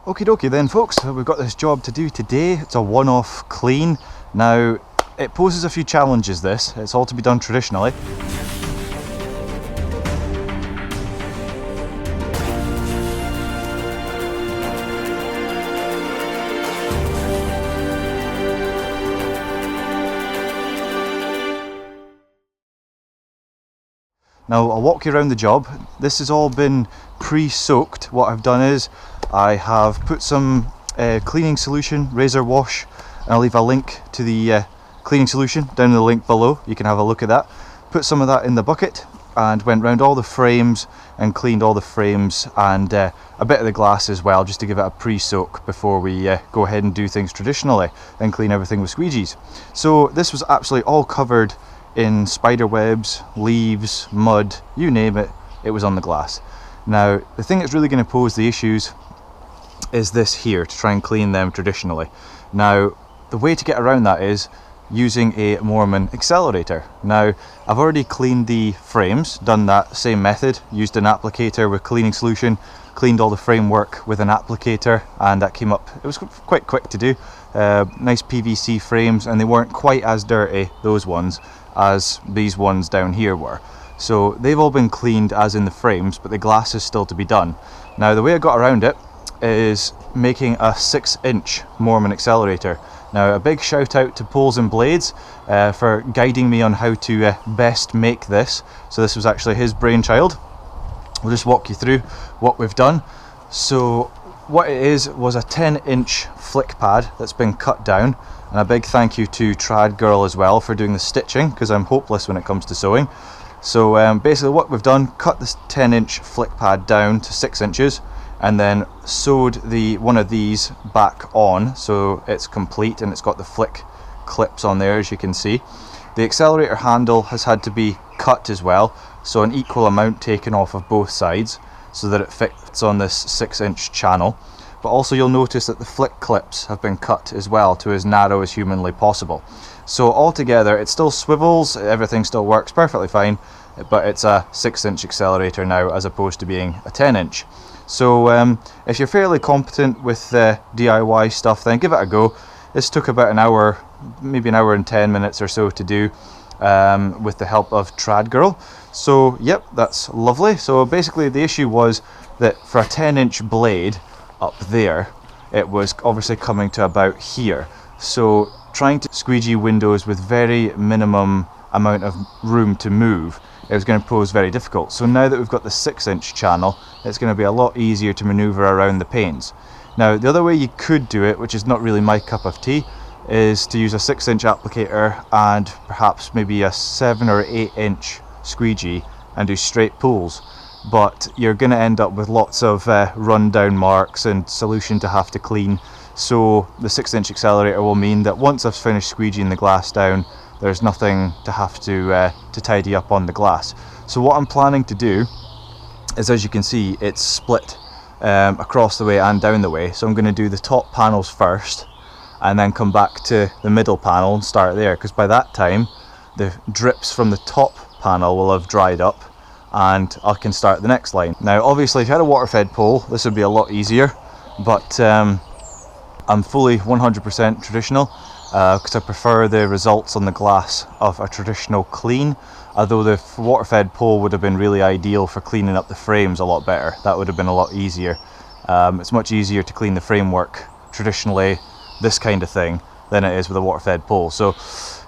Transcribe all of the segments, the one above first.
Okie dokie then folks, so we've got this job to do today. It's a one-off clean. Now it poses a few challenges this, it's all to be done traditionally. Now I'll walk you around the job. This has all been pre-soaked. What I've done is I have put some cleaning solution, razor wash, and I'll leave a link to the cleaning solution down in the link below. You can have a look at that. Put some of that in the bucket and went round all the frames and cleaned all the frames and a bit of the glass as well, just to give it a pre-soak before we go ahead and do things traditionally and clean everything with squeegees. So this was absolutely all covered in spider webs, leaves, mud, you name it, it was on the glass. Now the thing that's really going to pose the issues is this here, to try and clean them traditionally. Now the way to get around that is using a Moerman accelerator. Now I've already cleaned the frames, done that same method, used an applicator with cleaning solution, cleaned all the framework with an applicator, and that came up, it was quite quick to do. Nice PVC frames, and they weren't quite as dirty, those ones, as these ones down here were. So they've all been cleaned as in the frames, but the glass is still to be done. Now the way I got around it is making a 6-inch Moerman accelerator. Now a big shout out to Poles and Blades for guiding me on how to best make this. So this was actually his brainchild. We'll just walk you through what we've done. So what it is was a 10-inch flick pad that's been cut down, and a big thank you to Trad Girl as well for doing the stitching, because I'm hopeless when it comes to sewing. So basically what we've done, cut this 10-inch flick pad down to 6 inches and then sewed one of these back on so it's complete, and it's got the flick clips on there, as you can see. The accelerator handle has had to be cut as well, so an equal amount taken off of both sides so that it fits on this 6-inch channel. But also you'll notice that the flick clips have been cut as well to as narrow as humanly possible. So altogether it still swivels, everything still works perfectly fine, but it's a 6-inch accelerator now as opposed to being a 10-inch. So if you're fairly competent with DIY stuff, then give it a go. This took about an hour, maybe an hour and 10 minutes or so to do with the help of Trad Girl. So yep, that's lovely. So basically the issue was that for a 10-inch blade up there, it was obviously coming to about here. So trying to squeegee windows with very minimum amount of room to move, it was going to pose very difficult. So now that we've got the 6-inch channel, it's going to be a lot easier to maneuver around the panes. Now the other way you could do it, which is not really my cup of tea, is to use a 6-inch applicator and perhaps maybe a 7 or 8-inch squeegee and do straight pulls. But you're going to end up with lots of rundown marks and solution to have to clean. So the 6-inch accelerator will mean that once I've finished squeegeeing the glass down, there's nothing to have to tidy up on the glass. So what I'm planning to do is, as you can see, it's split across the way and down the way. So I'm going to do the top panels first and then come back to the middle panel and start there, because by that time the drips from the top panel will have dried up and I can start the next line. Now obviously if you had a water-fed pole this would be a lot easier, but I'm fully 100% traditional because I prefer the results on the glass of a traditional clean, although the water-fed pole would have been really ideal for cleaning up the frames a lot better. That would have been a lot easier. It's much easier to clean the framework traditionally, this kind of thing, than it is with a water-fed pole. So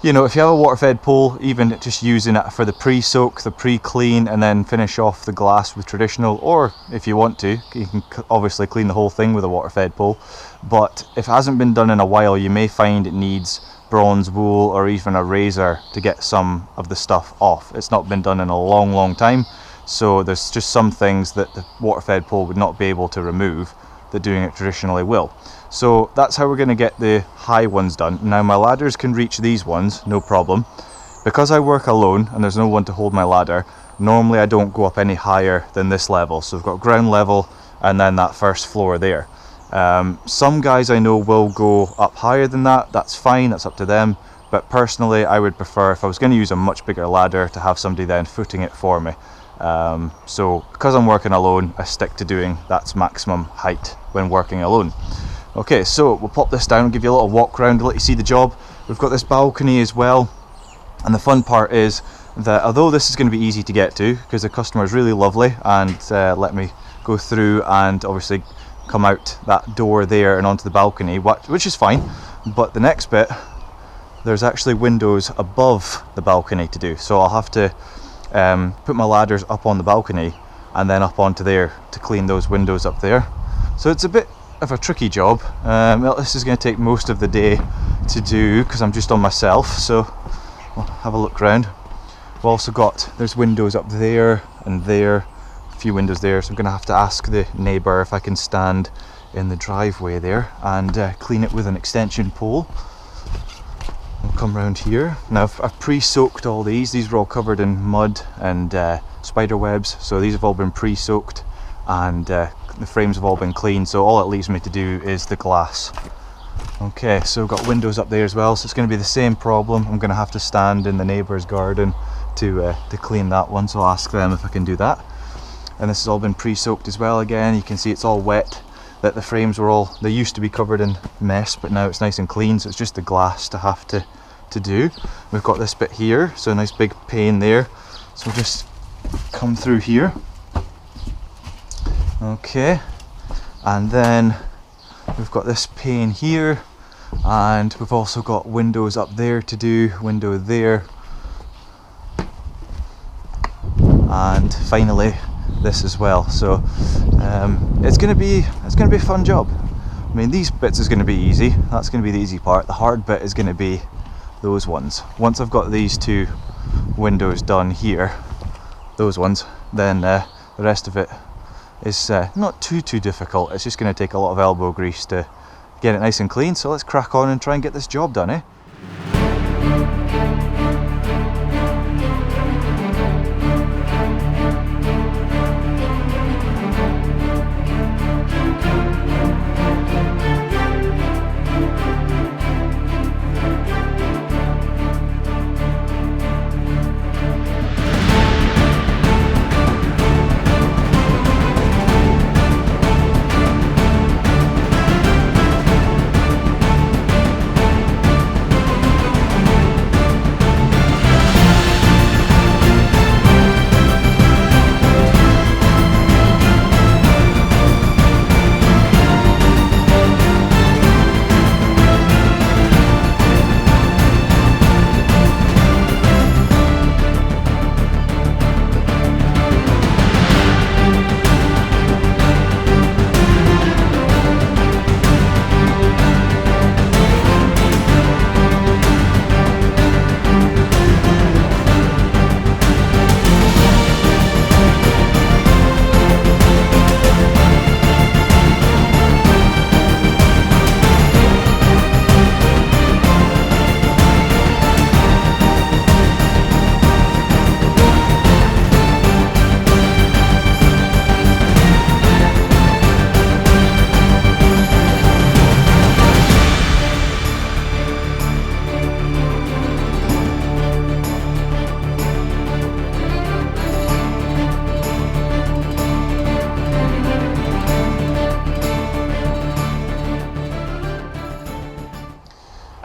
you know, if you have a water-fed pole, even just using it for the pre-soak, the pre-clean, and then finish off the glass with traditional, or if you want to, you can obviously clean the whole thing with a water-fed pole. But if it hasn't been done in a while, you may find it needs bronze wool or even a razor to get some of the stuff off. It's not been done in a long time, so there's just some things that the water-fed pole would not be able to remove that doing it traditionally will. So that's how we're going to get the high ones done. Now my ladders can reach these ones, no problem. Because I work alone and there's no one to hold my ladder, normally I don't go up any higher than this level. So we've got ground level and then that first floor there. Some guys I know will go up higher than that, that's fine, that's up to them. But personally I would prefer, if I was going to use a much bigger ladder, to have somebody then footing it for me. So because I'm working alone, I stick to doing that's maximum height when working alone. Okay, so we'll pop this down, give you a little walk around to let you see the job. We've got this balcony as well, and the fun part is that although this is going to be easy to get to because the customer is really lovely and let me go through and obviously come out that door there and onto the balcony, which is fine, but the next bit, there's actually windows above the balcony to do, so I'll have to put my ladders up on the balcony and then up onto there to clean those windows up there. So it's a bit of a tricky job. This is going to take most of the day to do because I'm just on myself, so we'll have a look around. We've also got, there's windows up there and there, a few windows there, so I'm going to have to ask the neighbour if I can stand in the driveway there and clean it with an extension pole. We'll come round here. Now I've pre-soaked all these are all covered in mud and spider webs, so these have all been pre-soaked and the frames have all been cleaned, so all it leaves me to do is the glass. Okay, so we've got windows up there as well, so it's going to be the same problem. I'm going to have to stand in the neighbour's garden to clean that one, so I'll ask them if I can do that. And this has all been pre-soaked as well. Again, you can see it's all wet, that the frames were all, they used to be covered in mess, but now it's nice and clean, so it's just the glass to have to do. We've got this bit here, so a nice big pane there, so we'll just come through here. Okay, and then we've got this pane here, and we've also got windows up there to do, window there, and finally this as well. So it's going to be a fun job. I mean, these bits is going to be easy. That's going to be the easy part. The hard bit is going to be those ones. Once I've got these two windows done here, those ones, then the rest of it is not too difficult. It's just going to take a lot of elbow grease to get it nice and clean. So let's crack on and try and get this job done, eh?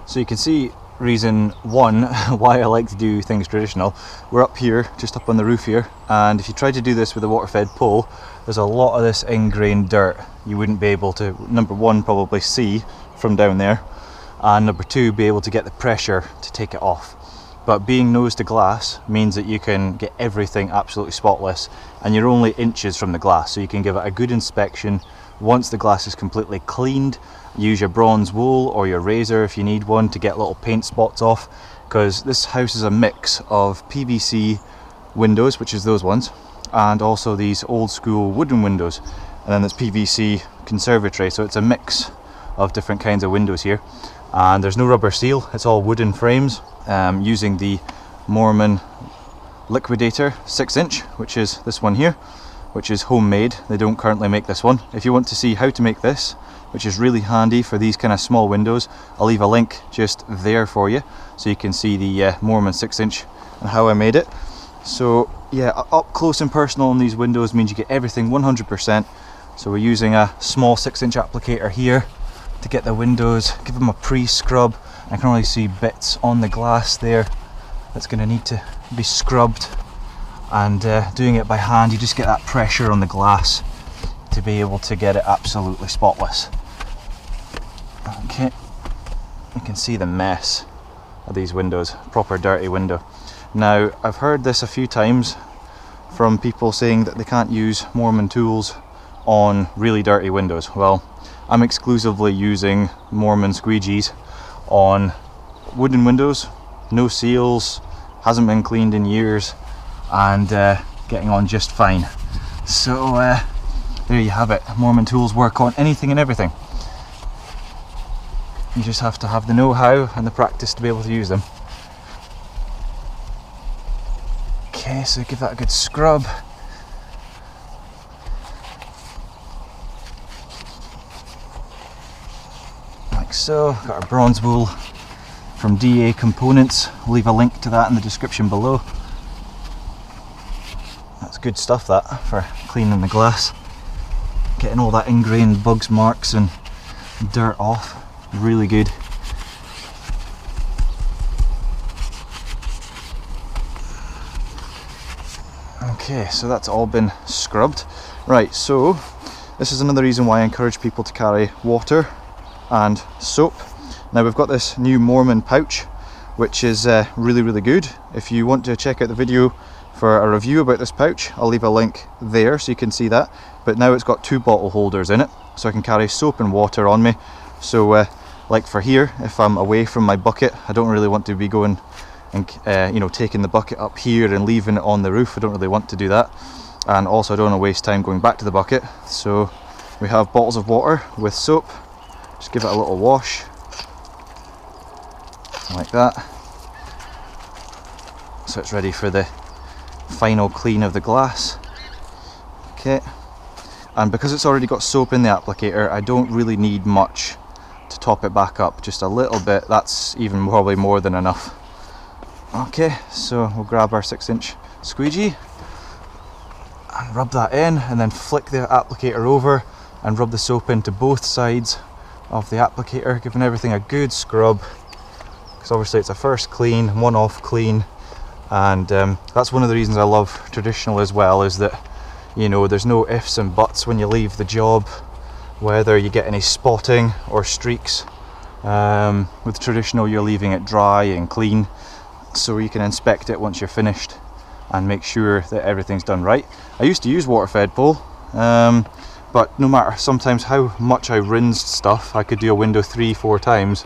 So you can see reason one why I like to do things traditional. We're up here, just up on the roof here, and if you try to do this with a water-fed pole, there's a lot of this ingrained dirt you wouldn't be able to, number one, probably see from down there, and number two, be able to get the pressure to take it off. But being nose to glass means that you can get everything absolutely spotless, and you're only inches from the glass, so you can give it a good inspection. Once the glass is completely cleaned, use your bronze wool or your razor if you need one to get little paint spots off, because this house is a mix of PVC windows, which is those ones, and also these old school wooden windows, and then there's PVC conservatory, so it's a mix of different kinds of windows here. And there's no rubber seal, it's all wooden frames, using the Moerman liquidator 6-inch, which is this one here, which is homemade. They don't currently make this one. If you want to see how to make this, which is really handy for these kind of small windows, I'll leave a link just there for you, so you can see the Moerman 6-inch and how I made it. So yeah, up close and personal on these windows means you get everything 100%. So we're using a small 6-inch applicator here to get the windows, give them a pre-scrub. I can only see bits on the glass there that's going to need to be scrubbed, and doing it by hand you just get that pressure on the glass to be able to get it absolutely spotless. Okay, you can see the mess of these windows, proper dirty window. Now I've heard this a few times from people saying that they can't use Moerman tools on really dirty windows. Well, I'm exclusively using Moerman Squeegees on wooden windows, no seals, hasn't been cleaned in years, and getting on just fine. So there you have it. Moerman tools work on anything and everything. You just have to have the know-how and the practice to be able to use them. Okay, so give that a good scrub. Like so. Got our bronze wool from DA Components. I'll leave a link to that in the description below. That's good stuff, that, for cleaning the glass. Getting all that ingrained bugs, marks and dirt off. Really good. Okay, so that's all been scrubbed. Right, so this is another reason why I encourage people to carry water and soap. Now we've got this new Moerman pouch, which is really good. If you want to check out the video for a review about this pouch, I'll leave a link there so you can see that. But now it's got 2 bottle holders in it, so I can carry soap and water on me. So like for here, if I'm away from my bucket, I don't really want to be going and taking the bucket up here and leaving it on the roof. I don't really want to do that, and also I don't want to waste time going back to the bucket. So we have bottles of water with soap. Just give it a little wash like that, so it's ready for the final clean of the glass. Okay, and because it's already got soap in the applicator, I don't really need much to top it back up. Just a little bit, that's even probably more than enough. Okay, so we'll grab our 6-inch squeegee and rub that in, and then flick the applicator over and rub the soap into both sides of the applicator, giving everything a good scrub, because obviously it's a first clean, one-off clean. And that's one of the reasons I love traditional as well, is that, you know, there's no ifs and buts when you leave the job, whether you get any spotting or streaks. With traditional, you're leaving it dry and clean, so you can inspect it once you're finished and make sure that everything's done right. I used to use water-fed pole, but no matter sometimes how much I rinsed stuff, I could do a window 3-4 times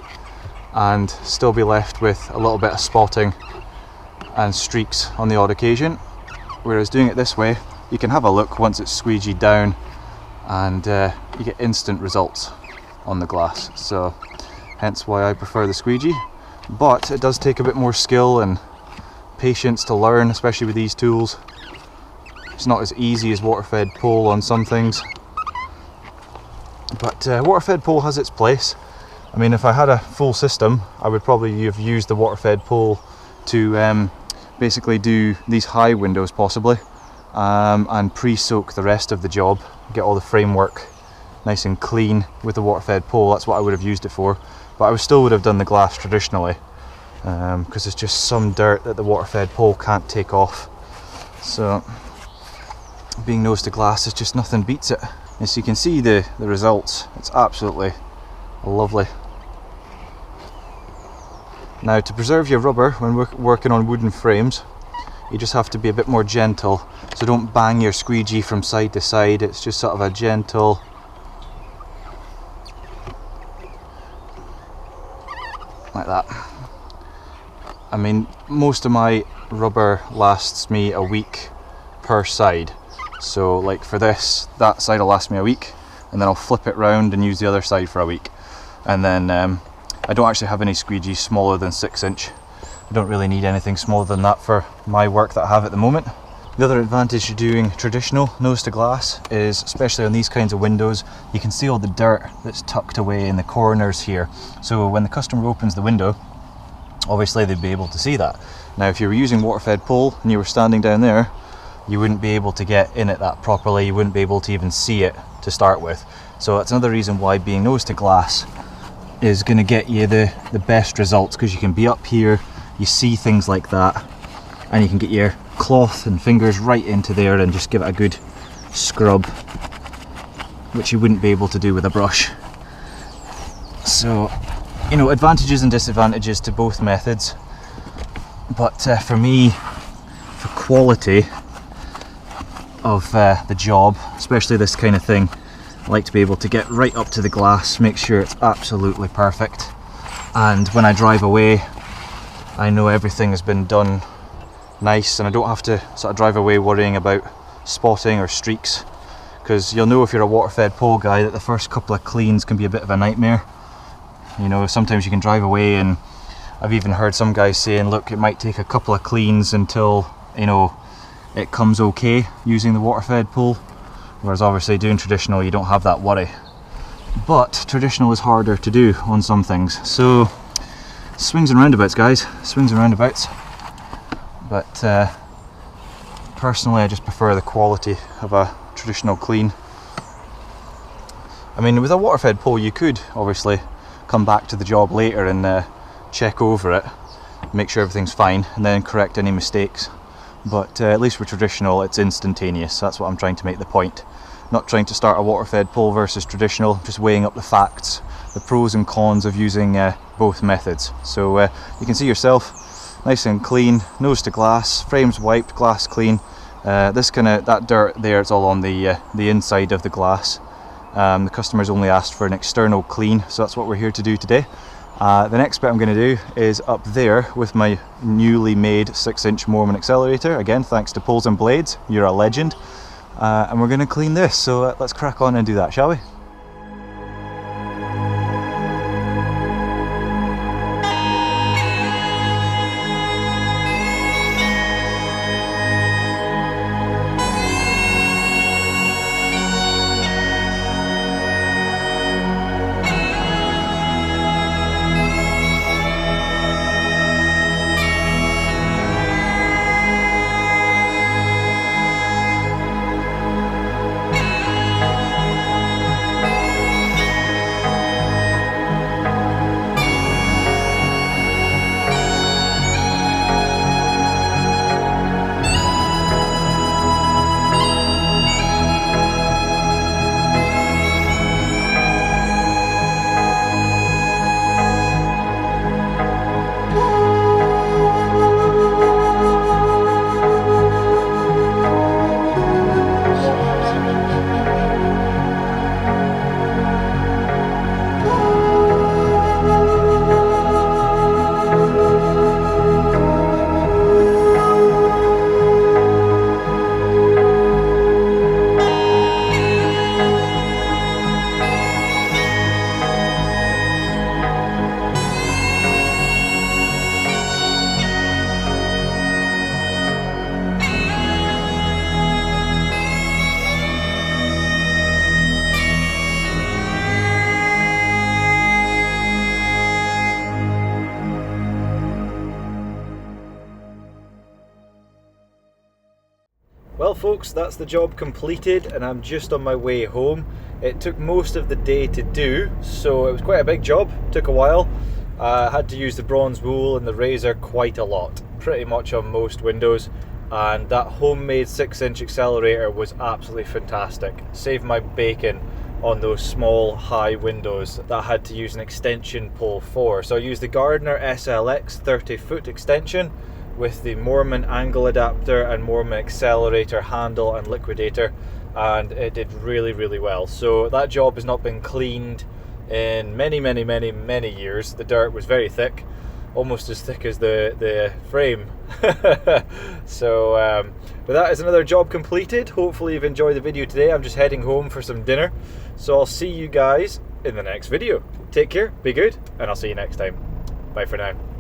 and still be left with a little bit of spotting and streaks on the odd occasion. Whereas doing it this way, you can have a look once it's squeegeed down, and you get instant results on the glass. So hence why I prefer the squeegee. But it does take a bit more skill and patience to learn, especially with these tools. It's not as easy as water-fed pole on some things, but water-fed pole has its place. I mean, if I had a full system, I would probably have used the water-fed pole to basically do these high windows possibly, and pre-soak the rest of the job, get all the framework nice and clean with the water-fed pole. That's what I would have used it for, but I still would have done the glass traditionally, because there's just some dirt that the water-fed pole can't take off. So being nose to glass is just nothing beats it. As you can see the results, it's absolutely lovely. Now, to preserve your rubber when working on wooden frames, you just have to be a bit more gentle. So don't bang your squeegee from side to side, it's just sort of a gentle like that. I mean, most of my rubber lasts me a week per side. So like for this, that side will last me a week, and then I'll flip it round and use the other side for a week. And then I don't actually have any squeegees smaller than 6-inch. I don't really need anything smaller than that for my work that I have at the moment. The other advantage of doing traditional nose to glass is, especially on these kinds of windows, you can see all the dirt that's tucked away in the corners here. So when the customer opens the window, obviously they'd be able to see that. Now if you were using water-fed pole and you were standing down there, you wouldn't be able to get in it that properly, you wouldn't be able to even see it to start with. So that's another reason why being nose to glass is going to get you the best results, because you can be up here, you see things like that, and you can get your cloth and fingers right into there and just give it a good scrub, which you wouldn't be able to do with a brush. So, you know, advantages and disadvantages to both methods, but for me, for quality of the job, especially this kind of thing, I like to be able to get right up to the glass, make sure it's absolutely perfect, and when I drive away I know everything has been done nice, and I don't have to sort of drive away worrying about spotting or streaks, because you'll know if you're a water-fed pole guy that the first couple of cleans can be a bit of a nightmare. You know, sometimes you can drive away, and I've even heard some guys saying, look, it might take a couple of cleans until, you know, it comes okay using the water-fed pole, whereas obviously doing traditional you don't have that worry. But traditional is harder to do on some things, so swings and roundabouts, guys, swings and roundabouts. But personally I just prefer the quality of a traditional clean. I mean, with a water-fed pole you could obviously come back to the job later and check over it, make sure everything's fine, and then correct any mistakes. But at least with traditional it's instantaneous. That's what I'm trying to make the point. Not trying to start a water-fed pole versus traditional, just weighing up the facts, the pros and cons of using both methods. So you can see yourself, nice and clean, nose to glass, frames wiped, glass clean. That dirt there, it's all on the inside of the glass. The customer's only asked for an external clean, so that's what we're here to do today. The next bit I'm going to do is up there with my newly made 6-inch Moerman accelerator. Again, thanks to Poles and Blades, you're a legend. And we're going to clean this, so let's crack on and do that, shall we? Well folks, that's the job completed and I'm just on my way home. It took most of the day to do, so it was quite a big job, took a while. I had to use the bronze wool and the razor quite a lot, pretty much on most windows, and that homemade 6-inch accelerator was absolutely fantastic. Saved my bacon on those small high windows that I had to use an extension pole for. So I used the Gardner SLX 30-foot extension with the Moerman angle adapter and Moerman accelerator handle and liquidator, and it did really well. So that job has not been cleaned in many years. The dirt was very thick, almost as thick as the frame. So but that is another job completed. Hopefully you've enjoyed the video today. I'm just heading home for some dinner, so I'll see you guys in the next video. Take care, be good, and I'll see you next time. Bye for now.